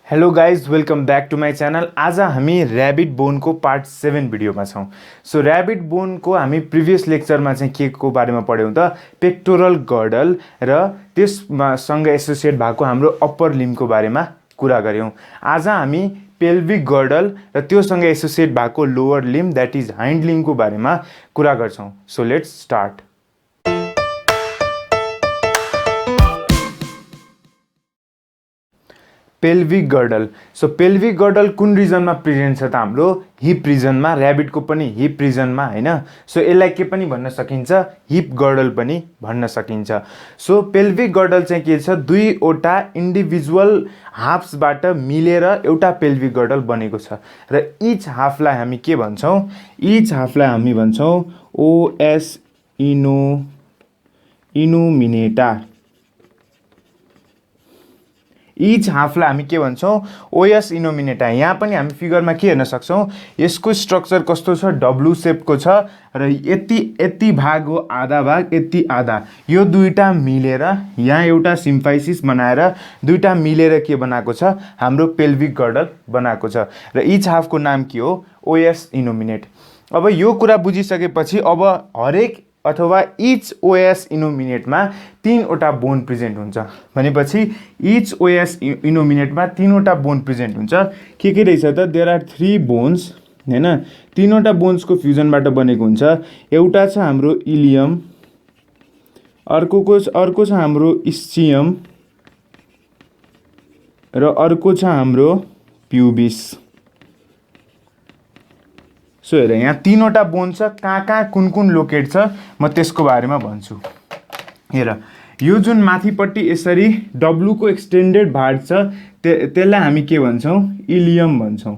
Hello guys, welcome back to my channel. आज हामी rabbit बोनको part 7 भिडियोमा छौँ। सो ऱ्याबिट बोनको हामी प्रिभियस लेक्चरमा चाहिँ के को बारेमा पढ्यौँ त पेक्टोरल गर्डल र त्यससँग एसोसिएट भएको हाम्रो अप्पर लिम्बको बारेमा कुरा गऱ्यौँ। आज हामी पेल्भिक गर्डल र त्योसँग एसोसिएट भएको लोवर लिम्ब द्याट इज हाइन्ड लिम्बको बारेमा कुरा गर्छौँ। So let's start. Pelvic girdle. So pelvic girdle कुन रिजनमा प्रेजेन्ट छ त हाम्रो हिप रिजनमा, ऱ्याबिटको पनि हिप रिजनमा हैन। सो यसलाई के पनि भन्न सकिन्छ, हिप गर्डल पनि भन्न सकिन्छ। सो पेल्भिक गर्डल चाहिँ के छ, दुईवटा इन्डिभिजुअल हाफ्सबाट मिलेर एउटा पेल्भिक गर्डल बनेको छ र इच हाफलाई हामी के भन्छौँ, इच हाफलाई हामी भन्छौँ ओएस इनोमिनेटा। इच हाफलाई हामी के भन्छौँ, ओएस इनोमिनेटा। यहाँ पनि हामी फिगरमा के हेर्न सक्छौँ, यसको स्ट्रक्चर कस्तो छ, डब्लु सेपको छ र यति भाग हो, आधा भाग यति आधा, यो दुईटा मिलेर यहाँ एउटा सिम्फाइसिस बनाएर दुईटा मिलेर के बनाएको छ, हाम्रो पेल्भिक गर्डल बनाएको छ र इच हाफको नाम के हो, ओएस इनोमिनेट। अब यो कुरा बुझिसकेपछि अब हरेक अथवा इच ओएस इनोमिनेटमा 3वटा बोन प्रेजेन्ट हुन्छ भनेपछि इच ओएस इनोमिनेटमा 3वटा बोन प्रेजेन्ट हुन्छ। के रहेछ त, देयर आर 3 बोन्स हैन। 3वटा बोन्सको फ्युजनबाट बनेको हुन्छ। एउटा छ हाम्रो इलियम, अर्को छ हाम्रो इस्चियम र अर्को छ हाम्रो प्युबिस। सो हेर, यहाँ 3वटा बोन छ, कहाँ कुन लोकेट छ म त्यसको बारेमा भन्छु। हेर, यो जुन माथिपट्टि यसरी डब्लुको एक्सटेन्डेड भाग छ त्यसलाई हामी के भन्छौँ, इलियम भन्छौँ।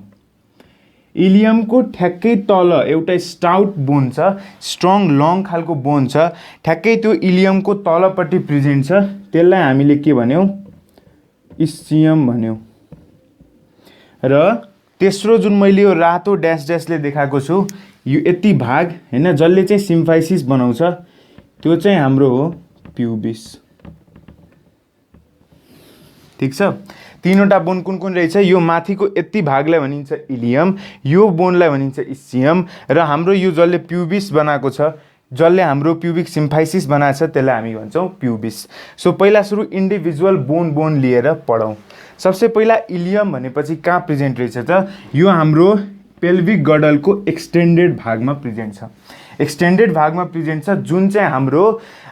इलियमको ठ्याक्कै तल एउटा स्टाउट बोन छ, स्ट्रङ लङ खालको बोन छ, ठ्याक्कै त्यो इलियमको तलपट्टि प्रेजेन्ट छ, त्यसलाई हामीले के भन्यौँ, इस्चियम भन्यौँ। र तेस्रो जुन मैले यो रातो ड्यासले देखाएको छु, यो यति भाग हैन, जसले चाहिँ सिम्फाइसिस बनाउँछ, त्यो चाहिँ हाम्रो हो प्युबिस। ठिक छ। 3वटा बोन कुन रहेछ, यो माथिको यति भागलाई भनिन्छ इलियम, यो बोनलाई भनिन्छ इस्चियम र हाम्रो यो जसले प्युबिस बनाएको छ, जसले हाम्रो प्युबिक सिम्फाइसिस बनाएको छ, त्यसलाई हामी भन्छौँ प्युबिस। सो पहिला सुरु इन्डिभिजुअल बोन लिएर पढौँ। सबसे पहिला इलियम भनेपछि कहाँ प्रेजेन्ट रहेछ त, यो हाम्रो पेल्भिक गर्डलको एक्सटेन्डेड भागमा प्रेजेन्ट छ। एक्सटेन्डेड भागमा प्रेजेन्ट छ, जुन चाहिँ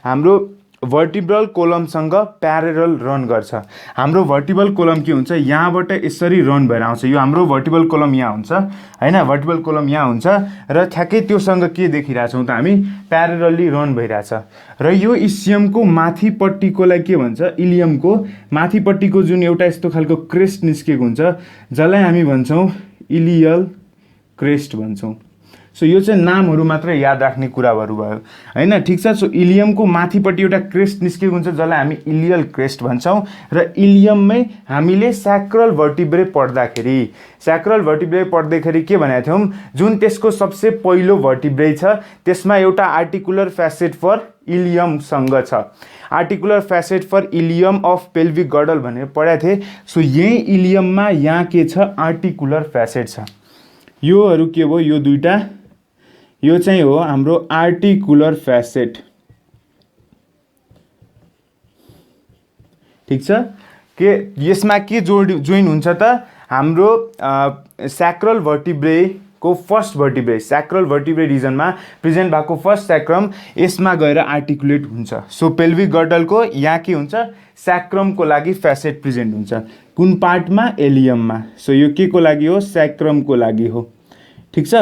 हाम्रो भर्टिब्रल कोलमसँग प्यारेलल रन गर्छ। हाम्रो भर्टिबल कोलम के हुन्छ, यहाँबाट यसरी रन भएर आउँछ, यो हाम्रो भर्टिबल कोलम यहाँ हुन्छ हैन, भर्टिबल कोलम यहाँ हुन्छ र ठ्याक्कै त्योसँग के देखिरहेछौँ त हामी, प्यारेलली रन भइरहेछ। र यो इस्चियमको माथिपट्टिकोलाई के भन्छ, इलियमको माथिपट्टिको जुन एउटा यस्तो खालको क्रेस्ट निस्केको हुन्छ, जसलाई हामी भन्छौँ इलियल क्रेस्ट भन्छौँ। सो यो चाहिँ नामहरू मात्र याद राख्ने कुराहरू भयो हैन। ठिक छ। सो इलियमको माथिपट्टि एउटा क्रेस्ट निस्केको हुन्छ, जसलाई हामी इलियल क्रेस्ट भन्छौँ र इलियममै हामीले स्याक्रल भर्टिब्रे पढ्दाखेरि के भनेको थियौँ, जुन त्यसको सबसे पहिलो भर्टिब्रे छ त्यसमा एउटा आर्टिकुलर फ्यासेट फर इलियमसँग छ, articular facet for ilium of pelvic girdle भनेर पढाएको थिएँ। सो यही इलियममा यहाँ के छ, आर्टिकुलर फ्यासेट छ। योहरू के हो, यो दुईटा, यो चाहिँ हो हाम्रो आर्टिकुलर फ्यासेट। ठिक छ। के यसमा के जोइन हुन्छ त, हाम्रो स्याक्रल भर्टिब्रेको फर्स्ट भर्टिब्रे, स्याक्रल भर्टिब्रे रिजनमा प्रेजेन्ट भएको फर्स्ट स्याक्रम यसमा गएर आर्टिकुलेट हुन्छ। सो पेल्भिक गर्डलको यहाँ के हुन्छ, स्याक्रमको लागि फ्यासेट प्रेजेन्ट हुन्छ। कुन पार्टमा, एलियममा। सो यो के को लागि हो, स्याक्रमको लागि हो। ठिक छ।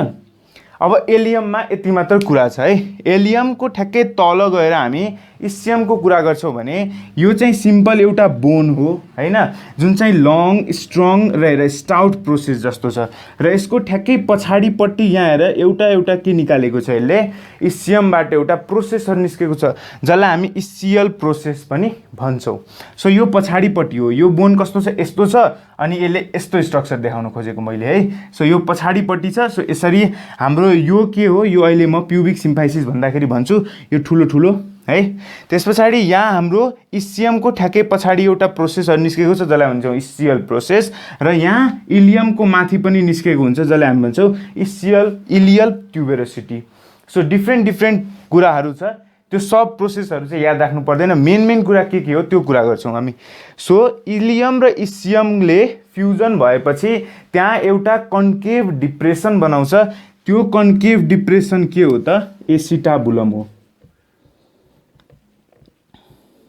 अब एलियममा यति मात्र कुरा छ है। एलियमको ठ्याक्कै तल गएर हामी इस्चियमको कुरा गर्छौँ भने यो चाहिँ सिम्पल एउटा बोन हो हैन, जुन चाहिँ लङ स्ट्रङ र स्टाउट प्रोसेस जस्तो छ र यसको ठ्याक्कै पछाडिपट्टि यहाँ हेर एउटा के निकालेको छ, यसले इस्चियमबाट एउटा प्रोसेसर निस्केको छ, जसलाई हामी इस्चियल प्रोसेस पनि भन्छौँ। सो यो पछाडिपट्टि हो, यो बोन कस्तो छ, यस्तो छ अनि यसले यस्तो स्ट्रक्चर देखाउन खोजेको मैले है। सो यो पछाडिपट्टि छ। सो यसरी हाम्रो यो के हो, यो अहिले म प्युबिक सिम्फाइसिस भन्दाखेरि भन्छु, यो ठुलो है। त्यस पछाडि यहाँ हाम्रो इस्चियमको ठ्याक्कै पछाडि एउटा प्रोसेसहरू निस्केको छ जसलाई भन्छौँ इस्चियल प्रोसेस, र यहाँ इलियमको माथि पनि निस्केको हुन्छ जसलाई हामी भन्छौँ इलियल ट्युबेरोसिटी। सो डिफ्रेन्ट कुराहरू छ, त्यो सब प्रोसेसहरू चाहिँ याद राख्नु पर्दैन, मेन कुरा के हो त्यो कुरा गर्छौँ हामी। सो इलियम र इस्चियमले फ्युजन भएपछि त्यहाँ एउटा कन्केभ डिप्रेसन बनाउँछ, त्यो कन्केभ डिप्रेसन के हो त एसिटाबुलम हो।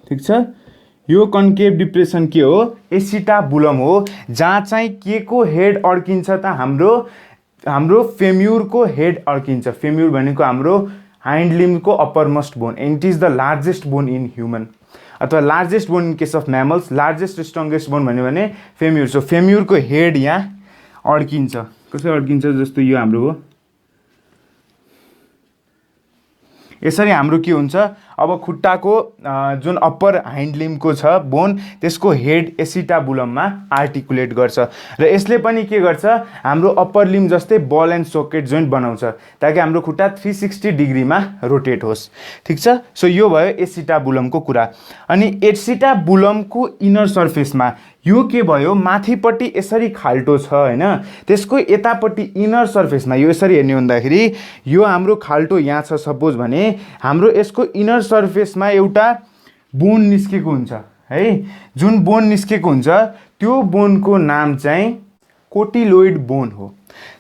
ठिक छ, यो कन्केभ डिप्रेसन के हो एसिटाबुलम हो, जहाँ चाहिँ के को हेड अड्किन्छ त हाम्रो फेम्युरको हेड अड्किन्छ। फेम्युर भनेको हाम्रो हाइन्ड लिम्बको uppermost bone, and it is the largest bone in human, अथवा largest bone in case of mammals, largest strongest bone भन्यो भने फेम्युर। सो फेम्युरको हेड यहाँ अड्किन्छ। कसरी अड्किन्छ, जस्तो यो हाम्रो हो, यसरी हाम्रो के हुन्छ, अब खुट्टाको जुन अप्पर हाइन्ड लिम्बको छ बोन, त्यसको हेड एसिटाबुलममा आर्टिकुलेट गर्छ, र यसले पनि के गर्छ, हाम्रो अप्पर लिम्ब जस्तै बल एन्ड सकेट जोइन्ट बनाउँछ ताकि हाम्रो खुट्टा 360 डिग्रीमा रोटेट होस्। ठिक छ, सो यो भयो एसिटाबुलमको कुरा। अनि एसिटाबुलमको इनर सर्फेसमा यो के भयो, माथिपट्टि यसरी खाल्टो छ होइन, त्यसको यतापट्टि इनर सर्फेसमा यो यसरी हेर्ने भन्दाखेरि यो हाम्रो खाल्टो यहाँ छ सपोज भने, हाम्रो यसको इनर सर्फेसमा एउटा बोन निस्केको हुन्छ है। जुन बोन निस्केको हुन्छ त्यो बोनको नाम चाहिँ कोटिलोइड बोन हो।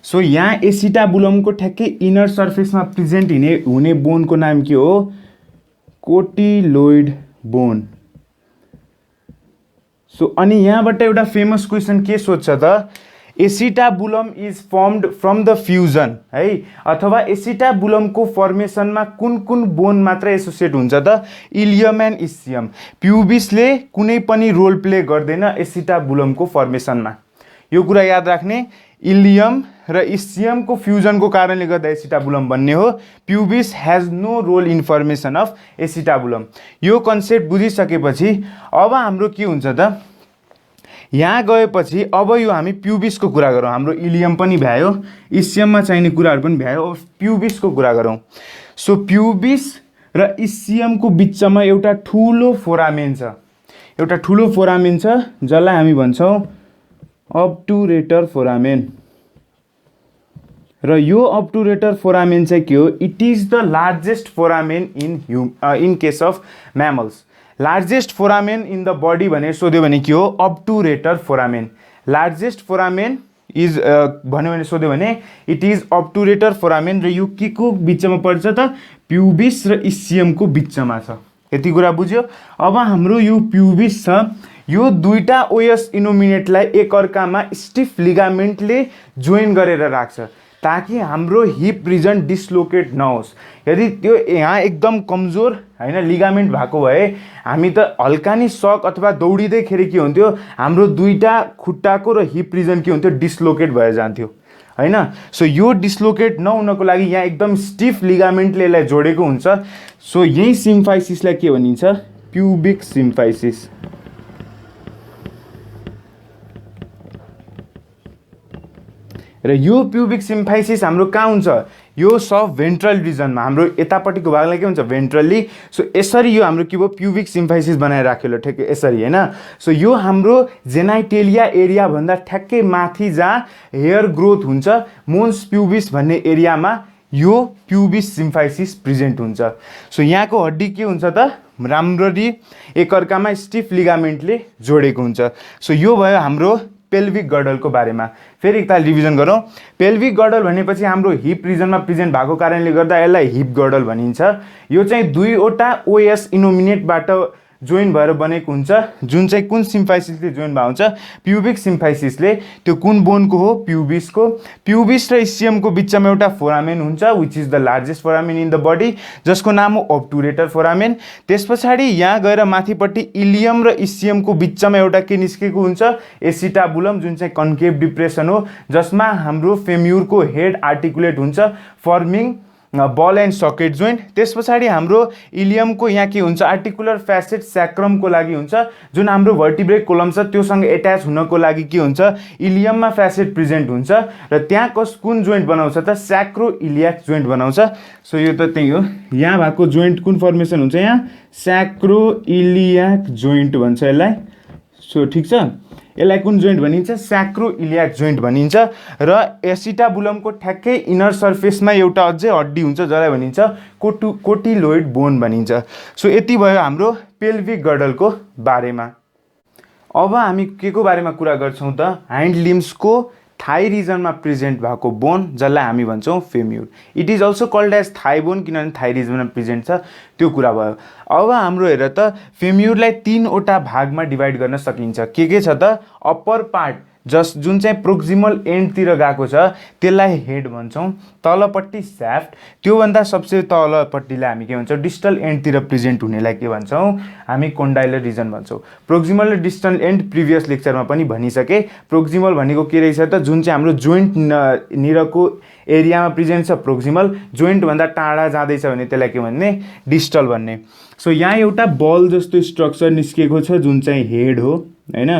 सो यहाँ एसिटाबुलमको ठ्याक्कै इनर सर्फेसमा प्रेजेन्ट हुने बोनको नाम के हो, कोटिलोइड बोन। सो अनि यहाँबाट एउटा फेमस क्वेसन के सोध्छ त, acetabulum is firmed from the fusion है, अथवा एसिटाबुलमको फर्मेसनमा कुन बोन मात्र एसोसिएट हुन्छ त, इलियम एन्ड इस्चियम। प्युबिसले कुनै पनि रोल प्ले गर्दैन एसिटाबुलमको फर्मेसनमा, यो कुरा याद राख्ने। इलियम र इस्चियमको फ्युजनको कारणले गर्दा एसिटाबुलम बन्ने हो, pubis has no role in formation of acetabulum. यो कन्सेप्ट बुझिसकेपछि अब हाम्रो के हुन्छ त, यहाँ गएपछि अब यो हामी प्युबिसको कुरा गरौँ। हाम्रो इलियम पनि भ्यायो, इस्चियममा चाहिने कुराहरू पनि भ्यायो, अब प्युबिसको कुरा गरौँ। सो प्युबिस र इस्चियमको बिचमा एउटा ठुलो फोरामेन छ, एउटा ठुलो फोरामेन छ जसलाई हामी भन्छौँ अब्टुरेटर फोरामेन। र यो अब्टुरेटर फोरामेन चाहिँ के हो, it is the largest foramen in case of mammals. Largest foramen in the body भनेर सोध्यो भने के हो, obturator foramen. Largest foramen is भन्यो भने सोध्यो भने इट इज अब्टुरेटर फोरामेन, र यो के को बिचमा पर्छ त, प्युबिस र इस्चियमको बिचमा छ। यति कुरा बुझ्यो। अब हाम्रो यो प्युबिस छ, यो दुईटा ओएस इनोमिनेटलाई एकअर्कामा स्टिफ लिगामेन्टले जोइन गरेर राख्छ ताकि हाम्रो हिप रिजन डिस्लोकेट नहोस्। यदि त्यो यहाँ एकदम कमजोर हैन लिगामेन्ट भएको भए हामी त हल्का नि सक अथवा दौडिँदैखेरि के हुन्थ्यो, हाम्रो दुईटा खुट्टाको र हिप रिजन के हुन्थ्यो, डिस्लोकेट भएर जान्थ्यो हैन। सो यो डिस्लोकेट नहुनको लागि यहाँ एकदम स्टिफ लिगामेन्टले यसलाई जोडेको हुन्छ। सो यही सिम्फाइसिसलाई के भनिन्छ, प्युबिक सिम्फाइसिस। र यो प्युबिक सिम्फाइसिस हाम्रो कहाँ हुन्छ, यो सब भेन्ट्रल रिजनमा, हाम्रो यतापट्टिको भागलाई के हुन्छ, भेन्ट्रली। सो यसरी यो हाम्रो के भयो, प्युबिक सिम्फाइसिस बनाएर राखेको ठ्याक्कै यसरी हैन। सो यो हाम्रो जेनाइटेलिया एरिया भन्दा ठ्याक्कै माथि जहाँ हेयर ग्रोथ हुन्छ, मोन्स प्युबिस भन्ने एरियामा यो प्युबिस सिम्फाइसिस प्रेजेन्ट हुन्छ। सो यहाँको हड्डी के हुन्छ त, राम्ररी एकअर्कामा स्टिफ लिगामेन्टले जोडेको हुन्छ। सो यो भयो हाम्रो पेल्भिक गर्डलको बारेमा। फेरि एकताल रिभिजन गरौँ। पेल्भिक गर्डल भनेपछि हाम्रो हिप रिजनमा प्रेजेन्ट भएको कारणले गर्दा यसलाई हिप गर्डल भनिन्छ। यो चाहिँ दुईवटा ओएस इनोमिनेटबाट जोइन भएर बनेको हुन्छ, जुन चाहिँ कुन सिम्फाइसिसले जोइन भएको हुन्छ, प्युबिक सिम्फाइसिसले। त्यो कुन बोनको हो, प्युबिसको। प्युबिस र इस्चियमको बिचमा एउटा फोरामेन हुन्छ which is the largest foramen in the body, जसको नाम हो अब्टुरेटर फोरामेन। त्यस पछाडि यहाँ गएर माथिपट्टि इलियम र इस्चियमको बिचमा एउटा के निस्केको हुन्छ, एसिटाबुलम, जुन चाहिँ कन्केभ डिप्रेसन हो, जसमा हाम्रो फेम्युरको हेड आर्टिकुलेट हुन्छ, forming ball and socket joint. त्यस पछाडि हाम्रो इलियमको यहाँ के हुन्छ आर्टिकुलर फ्यासेट स्याक्रमको लागि हुन्छ, जुन हाम्रो भर्टिब्रे कोलम छ त्योसँग एट्याच हुनको लागि के हुन्छ इलियममा फ्यासेट प्रेजेन्ट हुन्छ र त्यहाँ कुन जोइन्ट बनाउँछ त स्याक्रो इलियाक जोइन्ट बनाउँछ। सो यो त त्यही हो, यहाँ भएको जोइन्ट कुन फर्मेसन हुन्छ यहाँ स्याक्रो इलियाक जोइन्ट भन्छ यसलाई। सो ठिक छ, यसलाई कुन जोइन्ट भनिन्छ स्याक्रो इलियाक जोइन्ट भनिन्छ र एसिटाबुलमको ठ्याक्कै इनर सर्फेसमा एउटा अझै हड्डी हुन्छ जसलाई भनिन्छ कोटिलोइड बोन भनिन्छ। सो यति भयो हाम्रो पेल्भिक गर्डलको बारेमा। अब हामी के को बारेमा कुरा गर्छौँ त ह्यान्ड लिम्सको थाई रिजनमा प्रेजेन्ट भएको बोन जसलाई हामी भन्छौँ femur. It is also called as thigh bone किनभने थाई रिजनमा प्रेजेन्ट छ, त्यो कुरा भयो। अब हाम्रो हेर त फेम्युरलाई 3वटा भागमा डिभाइड गर्न सकिन्छ। के छ त अप्पर पार्ट जुन चाहिँ प्रोक्सिमल एन्डतिर गएको छ त्यसलाई हेड भन्छौँ, तलपट्टि स्याफ्ट, त्योभन्दा सबसे तलपट्टिलाई हामी के भन्छौँ डिस्टल एन्डतिर प्रेजेन्ट हुनेलाई के भन्छौँ हामी कोन्डाइलर रिजन भन्छौँ। प्रोक्सिमल र डिस्टल एन्ड प्रिभियस लेक्चरमा पनि भनिसके। प्रोक्सिमल भनेको के रहेछ त जुन चाहिँ हाम्रो जोइन्ट निरको एरियामा प्रेजेन्ट छ प्रोक्सिमल, जोइन्टभन्दा टाढा जाँदैछ भने त्यसलाई के भन्ने डिस्टल भन्ने। सो यहाँ एउटा बल जस्तो स्ट्रक्चर निस्केको छ जुन चाहिँ हेड हो हैन,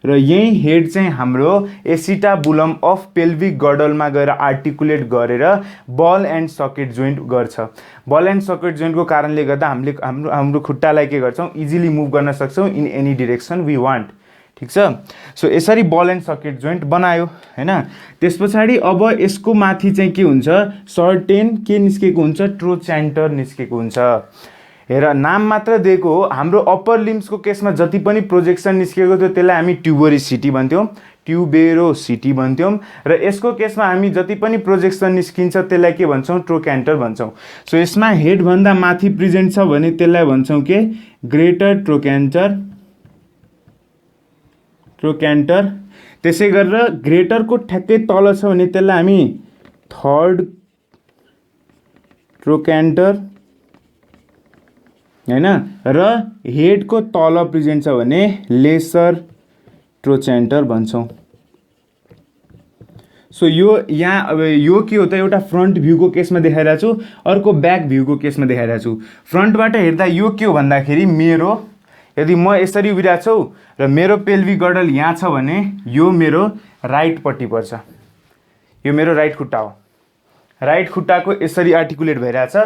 र यही हेड चाहिँ हाम्रो एसिटाबुलम अफ पेल्भिक गर्डलमा गएर आर्टिकुलेट गरेर बल एन्ड सकेट जोइन्ट गर्छ। बल एन्ड सकेट जोइन्टको कारणले गर्दा हामीले हाम्रो खुट्टालाई के गर्छौँ इजिली मुभ गर्न सक्छौँ in any direction we want. ठिक छ, सो यसरी बल एन्ड सकेट जोइन्ट बनायो हैन। त्यस पछाडि अब यसको माथि चाहिँ के हुन्छ सर्टेन के निस्केको हुन्छ ट्रोच्यान्टर निस्केको हुन्छ। हेर नाम मात्र दिएको हो, हाम्रो अप्पर लिम्सको केसमा जति पनि प्रोजेक्सन निस्केको थियो त्यसलाई हामी ट्युबेरोसिटी भन्थ्यौँ, ट्युबेरोसिटी भन्थ्यौँ, र यसको केसमा हामी जति पनि प्रोजेक्सन निस्किन्छ त्यसलाई के भन्छौँ ट्रोक्यान्टर भन्छौँ। सो यसमा हेडभन्दा माथि प्रेजेन्ट छ भने त्यसलाई भन्छौँ के ग्रेटर ट्रोक्यान्टर। त्यसै गरेर ग्रेटरको ठ्याक्कै तल छ भने त्यसलाई हामी थर्ड ट्रोक्यान्टर हैन, र हेडको तल प्रेजेन्ट छ भने लेसर ट्रोच्यान्टर भन्छौँ। सो यो यहाँ अब यो के हो त एउटा फ्रन्ट भ्यूको केसमा देखाइरहेको छु, अर्को ब्याक भ्यूको केसमा देखाइरहेको छु। फ्रन्टबाट हेर्दा यो के हो भन्दाखेरि मेरो यदि म यसरी उभिरहेको छु र मेरो पेल्भिक गर्डल यहाँ छ भने यो मेरो राइटपट्टि पर्छ, यो मेरो राइट खुट्टा हो, राइट खुट्टाको यसरी आर्टिकुलेट भइरहेछ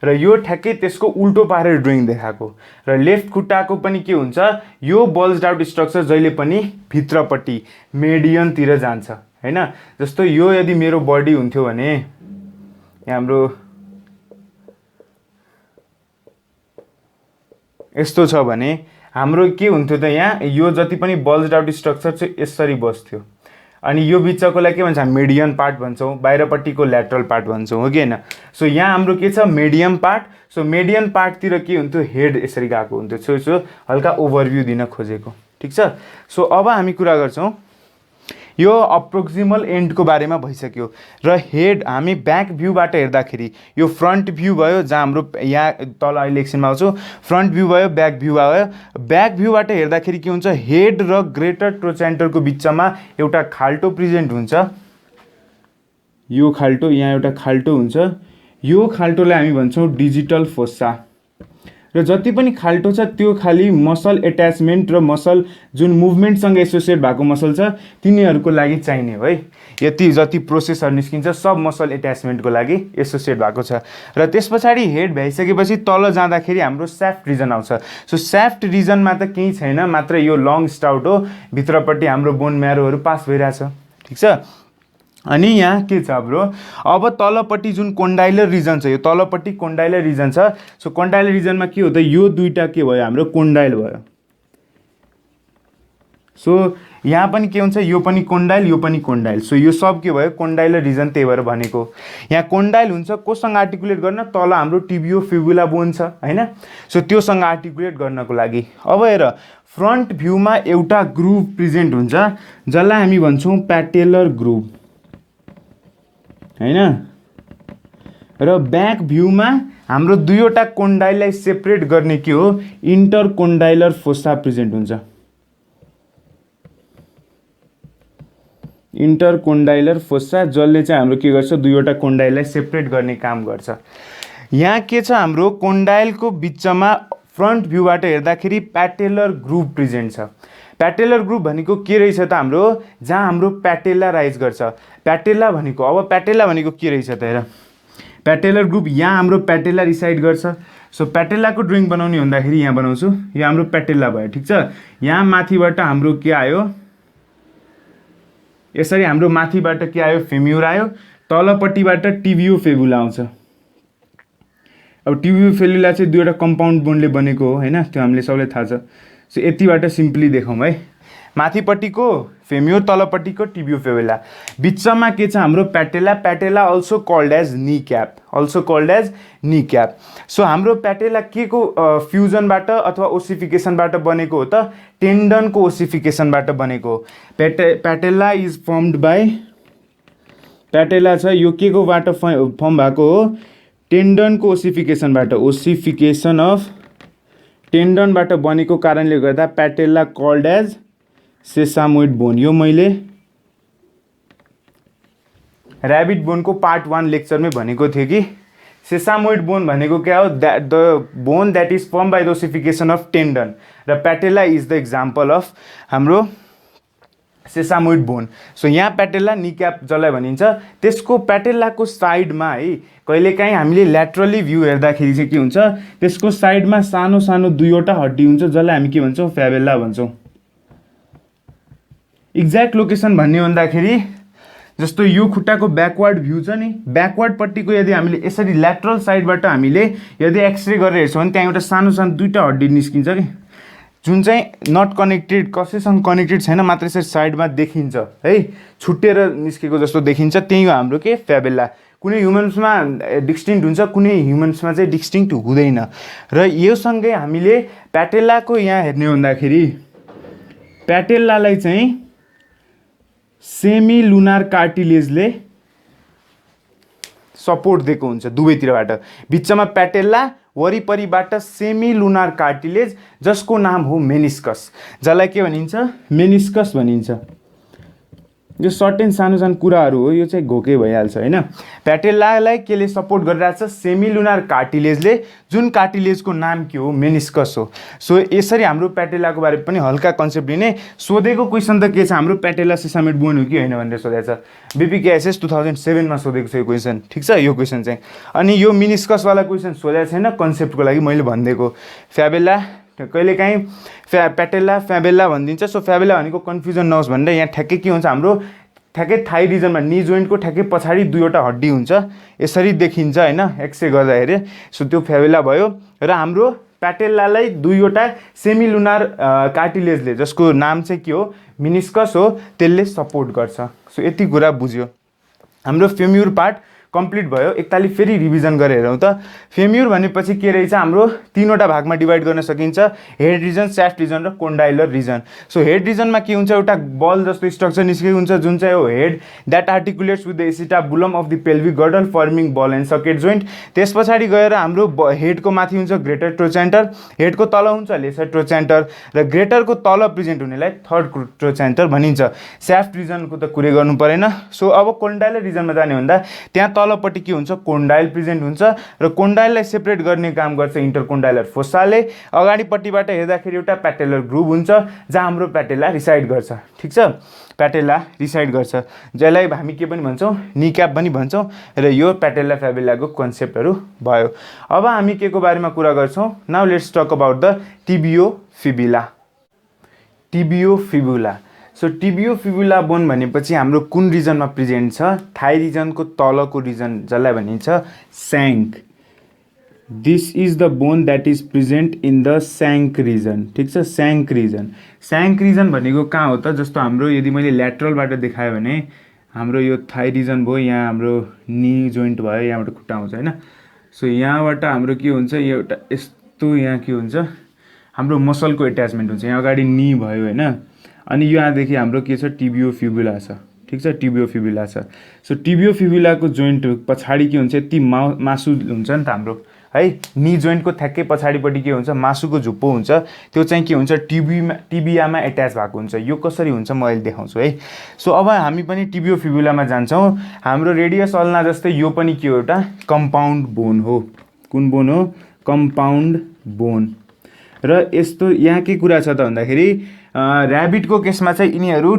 र यो ठ्याक्कै त्यसको उल्टो पारेर ड्रइङ देखाएको। र लेफ्ट खुट्टाको पनि के हुन्छ यो बल्ज्ड आउट स्ट्रक्चर जहिले पनि भित्रपट्टि मेडियनतिर जान्छ हैन। जस्तो यो यदि मेरो बडी हुन्थ्यो भने हाम्रो यस्तो छ भने हाम्रो के हुन्थ्यो त यहाँ यो जति पनि बल्ज्ड आउट स्ट्रक्चर चाहिँ यसरी बस्थ्यो, अनि यो बिचकोलाई के भन्छ मिडियन पार्ट भन्छौँ, बाहिरपट्टिको ल्याटरल पार्ट भन्छौँ, हो कि हैन। सो यहाँ हाम्रो के छ मिडियम पार्ट। सो मिडियन पार्टतिर के हुन्थ्यो हेड यसरी गएको हुन्थ्यो। सो हल्का ओभरभ्यू दिन खोजेको, ठिक छ। सो अब हामी कुरा गर्छौँ यो अप्रोक्सिमल एन्डको बारेमा भइसक्यो र हेड हामी ब्याक भ्यूबाट हेर्दाखेरि यो फ्रन्ट भ्यू भयो जहाँ हाम्रो यहाँ तल अहिले एकछिनमा आउँछु, फ्रन्ट भ्यू भयो ब्याक भ्यू भयो। ब्याक भ्यूबाट हेर्दाखेरि के हुन्छ हेड र ग्रेटर ट्रोच्यान्टरको बिचमा एउटा खाल्टो प्रेजेन्ट हुन्छ, यो खाल्टो यहाँ एउटा खाल्टो हुन्छ, यो खाल्टोलाई हामी भन्छौँ डिजिटल फोस्सा। र जति पनि खाल्टो छ त्यो खाली मसल एट्याचमेन्ट र मसल जुन मुभमेन्टसँग एसोसिएट भएको मसल छ तिनीहरूको लागि चाहिने हो है। यति जति प्रोसेसहरू निस्किन्छ सब मसल एट्याचमेन्टको लागि एसोसिएट भएको छ। र त्यस पछाडि हेड भइसकेपछि तल जाँदाखेरि हाम्रो स्याफ्ट रिजन आउँछ। सो स्याफ्ट रिजनमा त केही छैन, मात्र यो लङ स्टाउट हो, भित्रपट्टि हाम्रो बोन म्यारोहरू पास भइरहेछ, ठिक छ। अनि यहाँ के छ हाम्रो अब तलपट्टि जुन कोन्डाइलर रिजन छ, यो तलपट्टि कोन्डाइलर रिजन छ। सो कोन्डाइलर रिजनमा के हो त यो दुईटा के भयो हाम्रो कोन्डाइल भयो। सो यहाँ पनि के हुन्छ यो पनि कोन्डाइल यो पनि कोन्डाइल। सो यो सब के भयो कोन्डाइलर रिजन, त्यही भएर भनेको। यहाँ कोन्डाइल हुन्छ कोसँग आर्टिकुलेट गर्न तल हाम्रो टिबियो फिबुला बोन छ हैन। सो त्योसँग आर्टिकुलेट गर्नको लागि। अब हेर फ्रन्ट भ्यूमा एउटा ग्रुभ प्रेजेन्ट हुन्छ जसलाई हामी भन्छौँ प्याटेलर ग्रुभ हैन, र ब्याक भ्यूमा हाम्रो दुईवटा कोन्डाइललाई सेपरेट गर्ने के हो इन्टर कोन्डाइलर फोस्सा प्रेजेन्ट हुन्छ। इन्टरकोन्डाइलर फोस्सा, जसले चाहिँ हाम्रो के गर्छ, दुईवटा कोन्डाइललाई सेपरेट गर्ने काम गर्छ। यहाँ के छ, हाम्रो कोन्डाइलको बिचमा फ्रन्ट भ्यूबाट हेर्दाखेरि प्याटेलर ग्रुभ प्रेजेन्ट छ। प्याटेलर ग्रुभ भनेको के रहेछ त, हाम्रो जहाँ हाम्रो प्याटेला राइज गर्छ। प्याटेला भनेको, अब प्याटेला भनेको के रहेछ त हेर, प्याटेलर ग्रुप यहाँ हाम्रो प्याटेला रिसाइड गर्छ। सो प्याटेलाको ड्रइङ बनाउने भन्दाखेरि यहाँ बनाउँछु, यो हाम्रो प्याटेला भयो, ठिक छ। यहाँ माथिबाट हाम्रो के आयो, यसरी हाम्रो माथिबाट के आयो, फेम्युर आयो, तलपट्टिबाट टिबियो फिबुला आउँछ। अब टिबियो फिबुला चाहिँ दुईवटा कम्पाउन्ड बोन्डले बनेको हो हैन, त्यो हामीले सबैलाई थाहा छ। सो यतिबाट सिम्पली देखाउँ है, माथिपट्टिको फेम्युर, तलपट्टिको टिबियो फिबुला, बिचमा के छ, हाम्रो प्याटेला। प्याटेला अल्सो कल्ड एज नी क्याप, अल्सो कल्ड एज नी क्याप। सो हाम्रो प्याटेला के को फ्युजनबाट अथवा ओसिफिकेसनबाट बनेको हो त, टेन्डनको ओसिफिकेसनबाट बनेको हो। प्याटेला इज फर्मड बाई, प्याटेला छ यो के को बाट फर्म भएको हो, टेन्डनको ओसिफिकेसनबाट, ओसिफिकेसन अफ टेन्डनबाट बनेको कारणले गर्दा प्याटेला कल्ड एज सेसामोइड बोन। यो मैले ऱ्याबिट बोनको पार्ट 1 लेक्चरमै भनेको थिएँ कि सेसामोइड बोन भनेको क्या हो, the bone that is form by the ossification of tendon, र patella is the example of हाम्रो सेसामोइड बोन। सो यहाँ प्याटेला निक्याप जसलाई भनिन्छ, त्यसको प्याटेलाको साइडमा है कहिलेकाहीँ हामीले ल्याटरली भ्यू हेर्दाखेरि चाहिँ के हुन्छ, त्यसको साइडमा सानो सानो दुईवटा हड्डी हुन्छ, जसलाई हामी के भन्छौँ, फ्याबेला भन्छौँ। एक्ज्याक्ट लोकेसन भन्ने भन्दाखेरि जस्तो यो खुट्टाको ब्याकवर्ड भ्यू छ नि, ब्याकवर्डपट्टिको यदि हामीले यसरी ल्याटरल साइडबाट हामीले यदि एक्सरे गरेर हेर्छौँ भने त्यहाँ एउटा सानो सानो दुईवटा हड्डी निस्किन्छ कि, जुन चाहिँ नट कनेक्टेड, कसैसँग कनेक्टेड छैन, मात्र यसरी साइडमा देखिन्छ है, छुट्टिएर निस्केको जस्तो देखिन्छ, त्यही हो हाम्रो के, फ्याबेला। कुनै ह्युमन्समा डिस्टिङ्क्ट हुन्छ, कुनै ह्युमन्समा चाहिँ डिस्टिङ्क्ट हुँदैन। र योसँगै हामीले प्याटेलाको यहाँ हेर्ने भन्दाखेरि प्याटेलालाई चाहिँ सेमी लुनार कार्टिलेजले सपोर्ट दिएको हुन्छ दुवैतिरबाट। बिचमा प्याटेला, वरिपरिबाट सेमी लुनार कार्टिलेज, जसको नाम हो मेनिस्कस, जसलाई के भनिन्छ, मेनिस्कस भनिन्छ। यो सर्ट एन्ड सानो सानो कुराहरू हो, यो चाहिँ घोकै भइहाल्छ हैन। प्याटेलालाई केले सपोर्ट गरिरहेको छ, सेमी लुनार कार्टिलेजले, जुन कार्टिलेजको नाम के हो, मेनिस्कस हो। सो यसरी हाम्रो प्याटेलाको बारे पनि हल्का कन्सेप्ट लिने। सोधेको क्वेसन त के छ, हाम्रो प्याटेला सेसामोइड बोन हो कि होइन भनेर सोधेको छ, बीपीकेएसएस 2007 मा सोधेको छ यो क्वेसन, ठिक छ, यो क्वेसन चाहिँ। अनि यो मेनिस्कसवाला क्वेसन सोधेको छैन, कन्सेप्टको लागि मैले भनिदिएको। फ्याबेला कहिलेकाहीँ प्याटेला फ्याबेला भनिदिन्छ। सो फ्याबेला भनेको कन्फ्युजन नहोस् भनेर यहाँ ठ्याक्कै के हुन्छ, हाम्रो ठ्याक्कै थाई रिजनमा, नी जोइन्टको ठ्याक्कै पछाडि दुईवटा हड्डी हुन्छ, यसरी देखिन्छ हैन एक्सरे गर्दाखेरि। सो त्यो फ्याबेला भयो। र हाम्रो प्याटेलालाई दुईवटा सेमी लुनार कार्टिलेजले, जसको नाम चाहिँ के हो, मेनिस्कस हो, त्यसले सपोर्ट गर्छ। सो यति कुरा बुझ्यो। हाम्रो फेम्युर पार्ट कम्प्लिट भयो। एकताली फेरि रिभिजन गरेर हेरौँ त। फेम्युर भनेपछि के रहेछ, हाम्रो तीनवटा भागमा डिभाइड गर्न सकिन्छ, हेड रिजन, स्याफ्ट रिजन र कोन्डाइलर रिजन। सो हेड रिजनमा के हुन्छ, एउटा बल जस्तो स्ट्रक्चर निस्केको हुन्छ, जुन चाहिँ हो head, that articulates with the acetabulum of the pelvic girdle forming ball and socket joint. त्यस पछाडि गएर हाम्रो हेडको माथि हुन्छ ग्रेटर ट्रोचेन्टर, हेडको तल हुन्छ लेसर ट्रोचेन्टर, र ग्रेटरको तल प्रेजेन्ट हुनेलाई थर्ड ट्रोचेन्टर भनिन्छ। स्याफ्ट रिजनको त कुरै गर्नु परेन। सो अब कोन्डाइलर रिजनमा जाने भन्दा त्यहाँ तलपट्टि के हुन्छ, कोन्डाइल प्रेजेन्ट हुन्छ, र कोन्डाइललाई सेपरेट गर्ने काम गर्छ इन्टरकोन्डाइलर फोस्साले। अगाडिपट्टिबाट हेर्दाखेरि एउटा प्याटेलर ग्रुभ हुन्छ, जहाँ हाम्रो प्याटेला रिसाइड गर्छ, ठिक छ, प्याटेला रिसाइड गर्छ, जसलाई हामी के पनि भन्छौँ, निक्याप पनि भन्छौँ। र यो प्याटेला फ्याबेलाको कन्सेप्टहरू भयो। अब हामी के को बारेमा कुरा गर्छौँ, now let's talk about the tibiofibula. Tibiofibula. So tibiofibula bone भनेपछि हाम्रो कुन रिजनमा प्रेजेन्ट छ, थाई रिजनको तलको रिजन, जसलाई भनिन्छ shank. This is the bone that is present in the shank region, ठिक छ, स्याङ्क रिजन। स्याङ्क रिजन भनेको कहाँ हो त, जस्तो हाम्रो यदि मैले ल्याटरलबाट देखाएँ भने हाम्रो यो थाई रिजन भयो, यहाँ हाम्रो नी जोइन्ट भयो, यहाँबाट खुट्टा आउँछ हैन। सो यहाँबाट हाम्रो के हुन्छ, यो एउटा यस्तो यहाँ के हुन्छ, हाम्रो मसलको एट्याचमेन्ट हुन्छ, यहाँ अगाडि नी भयो हैन। अनि यहाँदेखि हाम्रो के छ, टिबियो फिबुला छ, ठिक छ, टिबियो फिबुला छ। सो टिबियो फिबुलाको जोइन्ट पछाडि के हुन्छ, यति मासु हुन्छ नि त हाम्रो है। नी जोइन्टको ठ्याक्कै पछाडिपट्टि के हुन्छ, मासुको झुप्पो हुन्छ, त्यो चाहिँ के हुन्छ, टिबियामा एट्याच भएको हुन्छ। यो कसरी हुन्छ म अहिले देखाउँछु है। सो अब हामी पनि टिबियो फिबुलामा जान्छौँ। हाम्रो रेडियस अल्ना जस्तै यो पनि के हो, एउटा कम्पाउन्ड बोन हो। कुन बोन हो? Compound bone. र यस्तो यहाँ के कुरा छ त भन्दाखेरि ऱ्याबिटको केसमा चाहिँ यिनीहरू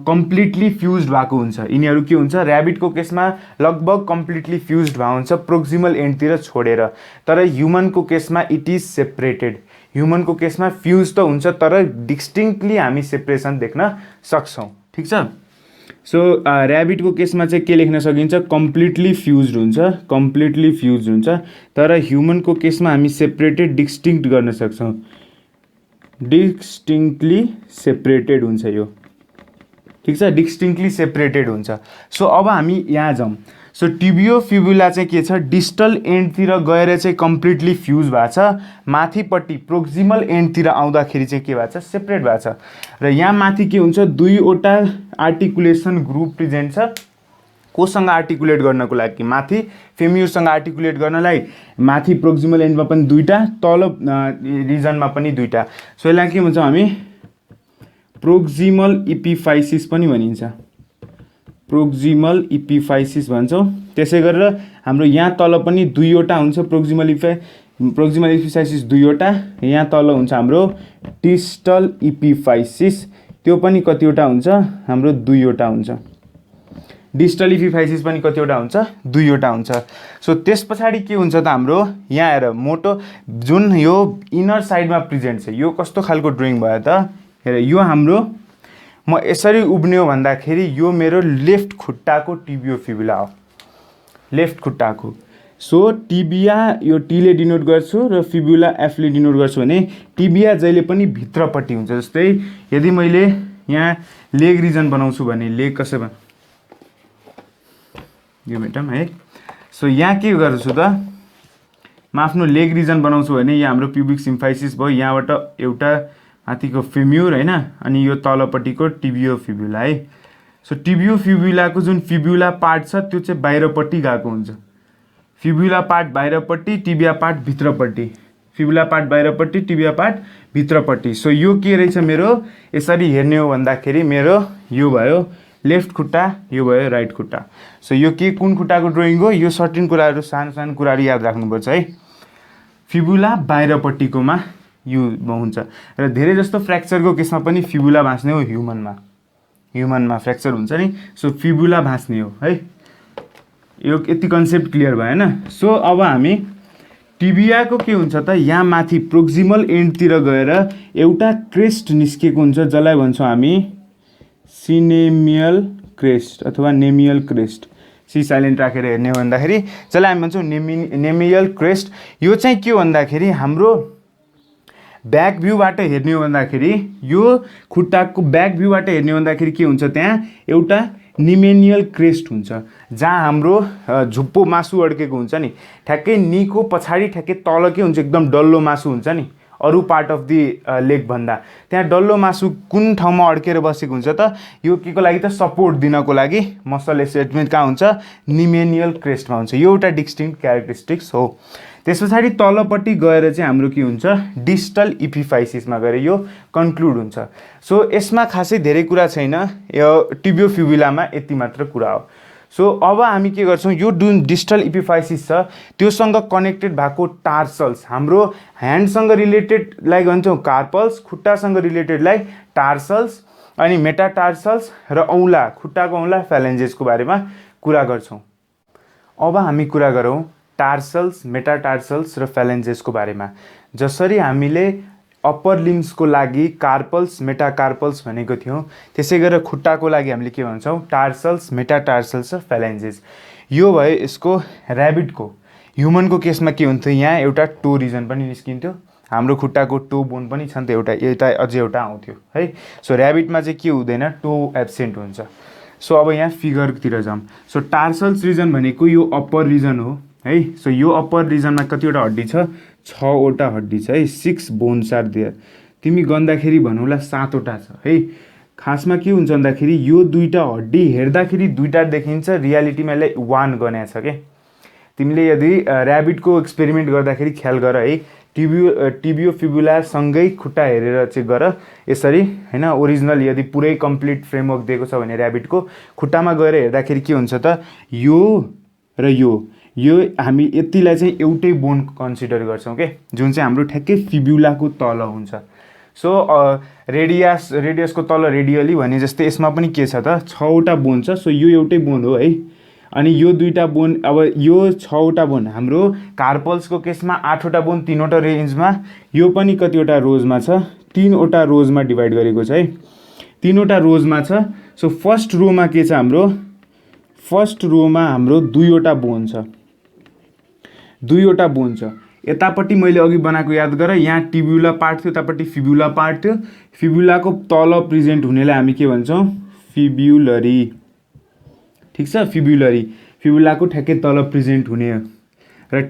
कम्प्लिटली फ्युज्ड भएको हुन्छ। यिनीहरू के हुन्छ, ऱ्याबिटको केसमा लगभग कम्प्लिटली फ्युज्ड भएको हुन्छ प्रोक्सिमल एन्डतिर छोडेर। तर ह्युमनको केसमा इट इज सेपरेटेड। ह्युमनको केसमा फ्युज त हुन्छ तर डिस्टिङ्क्टली हामी सेपरेसन देख्न सक्छौँ। ठिक छ। सो ऱ्याबिटको केसमा चाहिँ के लेख्न सकिन्छ, कम्प्लिटली फ्युज्ड हुन्छ, कम्प्लिटली फ्युज्ड हुन्छ। तर ह्युमनको केसमा हामी सेपरेटेड डिस्टिङ्क्ट गर्न सक्छौँ, डिस्टिङ्क्टली सेपरेटेड हुन्छ यो। ठिक छ, डिस्टिङ्क्टली सेपरेटेड हुन्छ। सो अब हामी यहाँ जाउँ। सो टिबियो फिबुला चाहिँ के छ, डिस्टल एन्डतिर गएर चाहिँ कम्प्लिटली फ्युज भएको छ, माथिपट्टि प्रोक्सिमल एन्डतिर आउँदाखेरि चाहिँ के भएको छ, सेपरेट भएको छ। र यहाँ माथि के हुन्छ, दुईवटा आर्टिकुलेसन ग्रुप प्रेजेन्ट छ। कोसँग आर्टिकुलेट गर्नको लागि, माथि फेम्युरसँग आर्टिकुलेट गर्नलाई माथि प्रोक्सिमल एन्डमा पनि दुईटा, तल रिजनमा पनि दुईटा। सो यसलाई के भन्छौँ हामी, प्रोक्सिमल इपिफाइसिस पनि भनिन्छ, प्रोक्सिमल इपिफाइसिस भन्छौँ। त्यसै गरेर हाम्रो यहाँ तल पनि दुईवटा हुन्छ प्रोक्सिमल इपिफाइसिस दुईवटा। यहाँ तल हुन्छ हाम्रो डिस्टल इपिफाइसिस, त्यो पनि कतिवटा हुन्छ, हाम्रो दुईवटा हुन्छ। डिस्टल इपिफाइसिस पनि कतिवटा हुन्छ, दुईवटा हुन्छ। सो त्यस पछाडि के हुन्छ त हाम्रो, यहाँ हेर मोटो जुन यो इनर साइडमा प्रेजेन्ट छ, यो कस्तो खालको ड्रइङ भयो त, हेर यो हाम्रो, म यसरी उभिन्यो भन्दाखेरि यो मेरो लेफ्ट खुट्टाको टिबियो फिबुला हो, लेफ्ट खुट्टाको। सो टिबिया यो टीले डिनोट गर्छु र फिबुला एफले डिनोट गर्छु भने टिबिया जहिले पनि भित्रपट्टि हुन्छ। जस्तै यदि मैले यहाँ लेग रिजन बनाउँछु भने, लेग कसैमा यो मेटम है। सो यहाँ के गर्छु त, म आफ्नो लेग रिजन बनाउँछु भने यहाँ हाम्रो प्युबिक सिम्फाइसिस भयो, यहाँबाट एउटा माथिको फिम्युर होइन, अनि यो तलपट्टिको टिबियो फिबुला है। सो टिबियो फिबुलाको जुन फिबुला पार्ट छ त्यो चाहिँ बाहिरपट्टि गएको हुन्छ। फिबुला पार्ट बाहिरपट्टि, टिबिया पार्ट भित्रपट्टि, फिबुला पार्ट बाहिरपट्टि, टिबिया पार्ट भित्रपट्टि। सो यो के रहेछ मेरो, यसरी हेर्ने हो भन्दाखेरि मेरो यो भयो लेफ्ट खुट्टा, यो भयो राइट खुट्टा। सो यो के कुन खुट्टाको ड्रइङ हो, यो सर्टेन कुराहरू, सानो सानो कुराहरू याद राख्नुपर्छ है। फिबुला बाहिरपट्टिकोमा यो हुन्छ। र धेरै जस्तो फ्र्याक्चरको केसमा पनि फिबुला भाँच्ने हो ह्युमनमा फ्र्याक्चर हुन्छ नि। सो फिबुला भाँच्ने हो है। यो यति कन्सेप्ट क्लियर भएन। सो अब हामी टिबियाको के हुन्छ त, यहाँ माथि प्रोक्सिमल एन्डतिर गएर एउटा क्रेस्ट निस्केको हुन्छ, जसलाई भन्छौँ हामी सिनेमियल क्रेस्ट अथवा नेमियल क्रेस्ट। सी साइलेन्ट राखेर हेर्ने हो भन्दाखेरि जसलाई हामी भन्छौँ नेमियल क्रेस्ट। यो चाहिँ के हो भन्दाखेरि हाम्रो ब्याक भ्यूबाट हेर्ने हो भन्दाखेरि, यो खुट्टाको ब्याक भ्यूबाट हेर्ने हो भन्दाखेरि के हुन्छ, त्यहाँ एउटा निमेनियल क्रेस्ट हुन्छ, जहाँ हाम्रो झुप्पो मासु अड्केको हुन्छ नि, ठ्याक्कै नीको पछाडि ठ्याक्कै तल के हुन्छ, एकदम डल्लो मासु हुन्छ नि अरू पार्ट अफ दि लेग भन्दा। त्यहाँ डल्लो मासु कुन ठाउँमा अड्केर बसेको हुन्छ त, यो के को लागि त, सपोर्ट दिनको लागि मसल एसेटमेन्ट कहाँ हुन्छ, निमेनियल क्रेस्टमा हुन्छ। यो एउटा डिस्टिङ्क्ट क्यारेक्टरिस्टिक्स हो। त्यस पछाडि तलपट्टि गएर चाहिँ हाम्रो के हुन्छ, डिस्टल इपिफाइसिसमा गएर यो कन्क्लुड हुन्छ। सो यसमा खासै धेरै कुरा छैन, यो टिबियो फिबुलामा यति मात्र कुरा हो। सो अब हामी के गर्छौँ, यो जुन डिस्टल इपिफाइसिस छ त्योसँग कनेक्टेड भएको टार्सल्स, हाम्रो ह्यान्डसँग रिलेटेडलाई भन्छौँ कार्पल्स, खुट्टासँग रिलेटेडलाई टार्सल्स, अनि मेटाटार्सल्स र औँला, खुट्टाको औँला फ्यालेन्जेसको बारेमा कुरा गर्छौँ। अब हामी कुरा गरौँ टार्सल्स, मेटाटार्सल्स र फ्यालेन्जेसको बारेमा। जसरी हामीले अप्पर लिम्सको लागि कार्पल्स, मेटाकार्पल्स भनेको थियौँ, त्यसै गरेर खुट्टाको लागि हामीले के भन्छौँ, टार्सल्स, मेटाटार्सल्स र फ्यालेन्जेस। यो भयो यसको ऱ्याबिटको। ह्युमनको केसमा के हुन्थ्यो, यहाँ एउटा टो रिजन पनि निस्किन्थ्यो, हाम्रो खुट्टाको टो बोन पनि छ नि त एउटा, यता अझै एउटा आउँथ्यो है। सो ऱ्याबिटमा चाहिँ के हुँदैन, टो एब्सेन्ट हुन्छ। सो अब यहाँ फिगरतिर जाऊँ। सो टार्सल्स रिजन भनेको यो अप्पर रिजन हो है। सो यो अप्पर रिजनमा कतिवटा हड्डी छ, 6वटा हड्डी छ है, 6 बोन्स आर देयर। तिमी गन्दाखेरि भनौँला 7वटा छ है। खासमा के हुन्छ भन्दाखेरि यो दुईटा हड्डी हेर्दाखेरि दुईटा देखिन्छ, रियालिटीमा यसलाई 1 गनेको छ के। तिमीले यदि ऱ्याबिटको एक्सपेरिमेन्ट गर्दाखेरि ख्याल गर है, टिबियोफिबुलासँगै खुट्टा हेरेर चेक गर यसरी हैन। ओरिजिनल यदि पुरै कम्प्लिट फ्रेमवर्क दिएको छ भने ऱ्याबिटको खुट्टामा गएर हेर्दाखेरि के हुन्छ त, यो र यो हामी यतिलाई चाहिँ एउटै बोन कन्सिडर गर्छौँ के, जुन चाहिँ हाम्रो ठ्याक्कै फिब्युलाको तल हुन्छ। सो रेडियसको तल रेडियली भने जस्तै यसमा पनि के छ त, 6वटा बोन छ। सो यो एउटै बोन हो है। अनि यो 2टा बोन, अब यो 6वटा बोन हाम्रो कार्पल्सको केसमा 8वटा बोन 3वटा रेन्जमा, यो पनि कतिवटा रोजमा छ, 3वटा रोजमा डिभाइड गरेको छ है, 3वटा रोजमा छ। सो फर्स्ट रोमा के छ हाम्रो, फर्स्ट रोमा हाम्रो 2वटा बोन छ, 2वटा बोन छ। यतापट्टि मैले अघि बनाएको याद गर, यहाँ टिब्युला पार्ट थियो, यतापट्टि फिब्युला पार्ट थियो। फिब्युलाको तल प्रेजेन्ट हुनेलाई हामी के भन्छौँ, फिब्युलरी। ठिक छ, फिब्युलाको ठ्याक्कै तल प्रेजेन्ट हुने र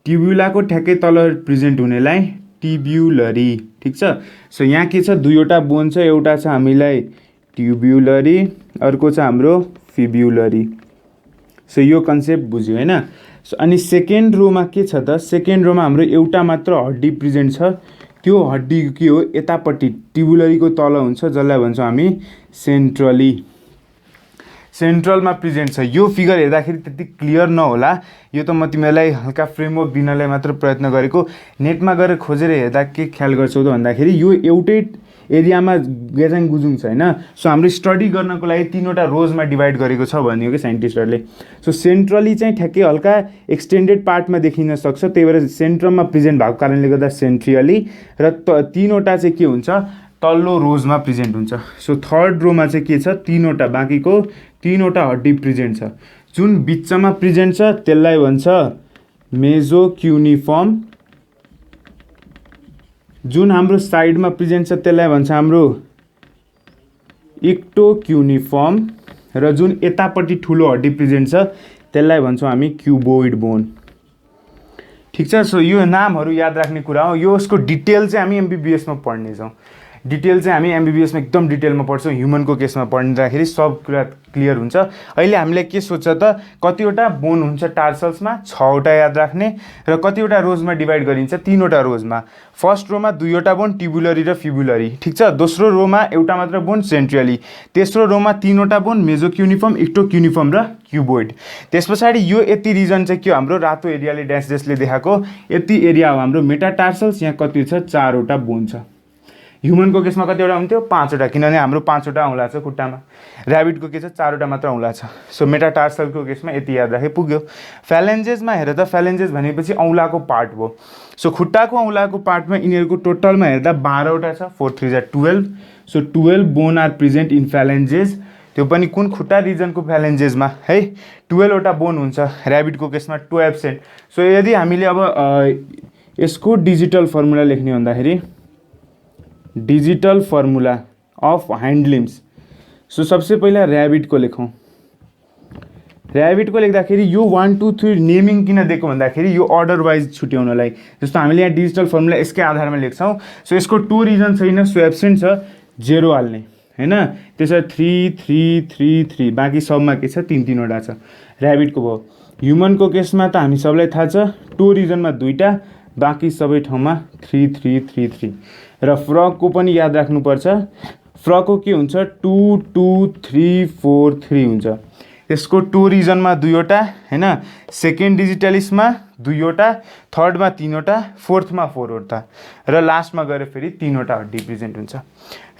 टिब्युलाको ठ्याक्कै तल प्रेजेन्ट हुनेलाई टिब्युलरी। ठिक छ। सो यहाँ के छ, 2वटा बोन छ, एउटा छ हामीलाई ट्युब्युलरी, अर्को छ हाम्रो फिब्युलरी। सो यो कन्सेप्ट बुझ्यो हैन। सो अनि सेकेन्ड रोमा के छ त, सेकेन्ड रोमा हाम्रो एउटा मात्र हड्डी प्रेजेन्ट छ। त्यो हड्डी के हो, यतापट्टि ट्युब्युलरीको तल हुन्छ, जसलाई भन्छौँ हामी सेन्ट्रली, सेन्ट्रलमा प्रेजेन्ट छ। यो फिगर हेर्दाखेरि त्यति क्लियर नहोला, यो त म तिमीलाई हल्का फ्रेमवर्क दिनलाई मात्र प्रयत्न गरेको। नेटमा गएर खोजेर हेर्दा के ख्याल गर्छौ त भन्दाखेरि यो एउटै एरियामा गेजाङ गुजुङ छ हैन। सो हाम्रो स्टडी गर्नको लागि 3वटा रोजमा डिभाइड गरेको छ भन्यो कि साइन्टिस्टहरूले। सो सेन्ट्रली चाहिँ ठ्याक्कै हल्का एक्सटेन्डेड पार्टमा देखिन सक्छ, त्यही भएर सेन्ट्रममा प्रेजेन्ट भएको कारणले गर्दा सेन्ट्रियली, र 3वटा चाहिँ के हुन्छ, तल्लो रोजमा प्रेजेन्ट हुन्छ। सो थर्ड रोमा चाहिँ के छ, 3वटा, बाँकीको 3वटा हड्डी प्रेजेन्ट छ। जुन बिचमा प्रेजेन्ट छ त्यसलाई भन्छ मेजोक्युनिफर्म, जुन हाम्रो साइडमा प्रेजेन्ट छ त्यसलाई भन्छ हाम्रो इक्टोक्युनिफर्म, र जुन यतापट्टि ठुलो हड्डी प्रेजेन्ट छ त्यसलाई भन्छौँ हामी क्युबोइड बोन। ठिक छ। सो यो नामहरू याद राख्ने कुरा हो। यो उसको डिटेल चाहिँ हामी एमबिबिएसमा पढ्नेछौँ। डिटेल चाहिँ हामी एमबिबिएसमा एकदम डिटेलमा पढ्छौँ। ह्युमनको केसमा पढ्दाखेरि सब कुरा क्लियर हुन्छ। अहिले हामीले के सोच्छ त, कतिवटा बोन हुन्छ टार्सल्समा, 6वटा याद राख्ने, र कतिवटा रोजमा डिभाइड गरिन्छ, 3वटा रोजमा। फर्स्ट रोमा 2वटा बोन ट्युब्युलरी र फिब्युलरी। ठिक छ। दोस्रो रोमा एउटा मात्र बोन सेन्ट्रियली। तेस्रो रोमा 3वटा बोन मेजोक्युनिफर्म, इक्टोक्युनिफर्म र क्युबोइड। त्यस पछाडि यो यति रिजन चाहिँ के हो, हाम्रो रातो एरियाले ड्यास ड्यासले देखाएको यति एरिया हो हाम्रो मेटाटार्सल्स। यहाँ कति छ, 4वटा बोन छ। ह्युमनको केसमा कतिवटा हुन्थ्यो, 5वटा, किनभने हाम्रो 5वटा औँला छ खुट्टामा। ऱ्याबिटको के छ, 4वटा मात्र औँला छ। सो मेटाटार्सलको केसमा यति याद राखे पुग्यो। फ्यालेन्जेसमा हेर त, फ्यालेन्जेस भनेपछि औँलाको पार्ट भयो। सो खुट्टाको औँलाको पार्टमा यिनीहरूको टोटलमा हेर्दा 12वटा छ, 4 3 जा 12। So 12 bone are present in phalanges, त्यो पनि कुन खुट्टा रिजनको फ्यालेन्जेसमा है, 12वटा बोन हुन्छ। ऱ्याबिटको केसमा 2 एब्सेन्ट। सो यदि हामीले अब यसको डिजिटल फर्मुला लेख्ने भन्दाखेरि digital formula of hind limbs. So सबसे पहिला ऱ्याबिटको लेखौँ। ऱ्याबिटको लेख्दाखेरि यो 1 2 3 नेमिङ किन दिएको भन्दाखेरि यो अर्डर वाइज छुट्याउनलाई। जस्तो हामीले यहाँ डिजिटल फर्मुला यसकै आधारमा लेख्छौँ। सो यसको 2 रिजन छैन, सो एब्सेन्ट छ, 0 हाल्ने हैन। त्यसो 3 3 3 3, बाँकी सबमा के छ, 3 3वटा छ। ऱ्याबिटको भयो। ह्युमनको केसमा त हामी सबलाई थाहा छ, 2 रिजनमा 2टा, बाँकी सबै ठाउँमा 3 3 3 3। र फ्रगको पनि याद राख्नुपर्छ। फ्रगको के हुन्छ, 2 2 3 4 3 हुन्छ। यसको 2 रिजनमा 2वटा हैन, सेकेन्ड डिजिटलिसमा 2वटा, थर्डमा 3वटा, फोर्थमा 4वटा, र लास्टमा गएर फेरि 3वटा हड्डी प्रेजेन्ट हुन्छ।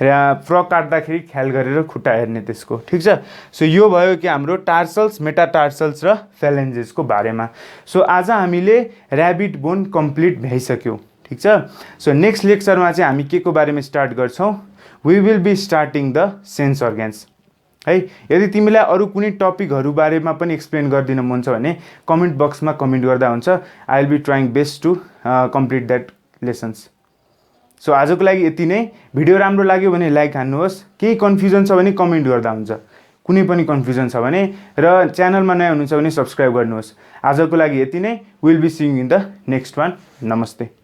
र फ्रग काट्दाखेरि ख्याल गरेर खुट्टा हेर्ने त्यसको। ठिक छ। सो यो भयो कि हाम्रो टार्सल्स, मेटाटार्सल्स र फ्यालेन्जेसको बारेमा। सो आज हामीले ऱ्याबिट बोन कम्प्लिट भइसक्यो। ठिक छ। सो नेक्स्ट लेक्चरमा चाहिँ हामी के को बारेमा स्टार्ट गर्छौँ, we will be starting the sense organs है। यदि तिमीलाई अरू कुनै टपिकहरू बारेमा पनि एक्सप्लेन गरिदिन मन छ भने कमेन्ट बक्समा कमेन्ट गर्दा हुन्छ। I will be trying best to complete that lessons. So आजको लागि यति नै। भिडियो राम्रो लाग्यो भने लाइक हान्नुहोस्, केही कन्फ्युजन छ भने कमेन्ट गर्दा हुन्छ, कुनै पनि कन्फ्युजन छ भने, र च्यानलमा नयाँ हुनुहुन्छ भने सब्सक्राइब गर्नुहोस्। आजको लागि यति नै। Will be seeing in the next one. नमस्ते।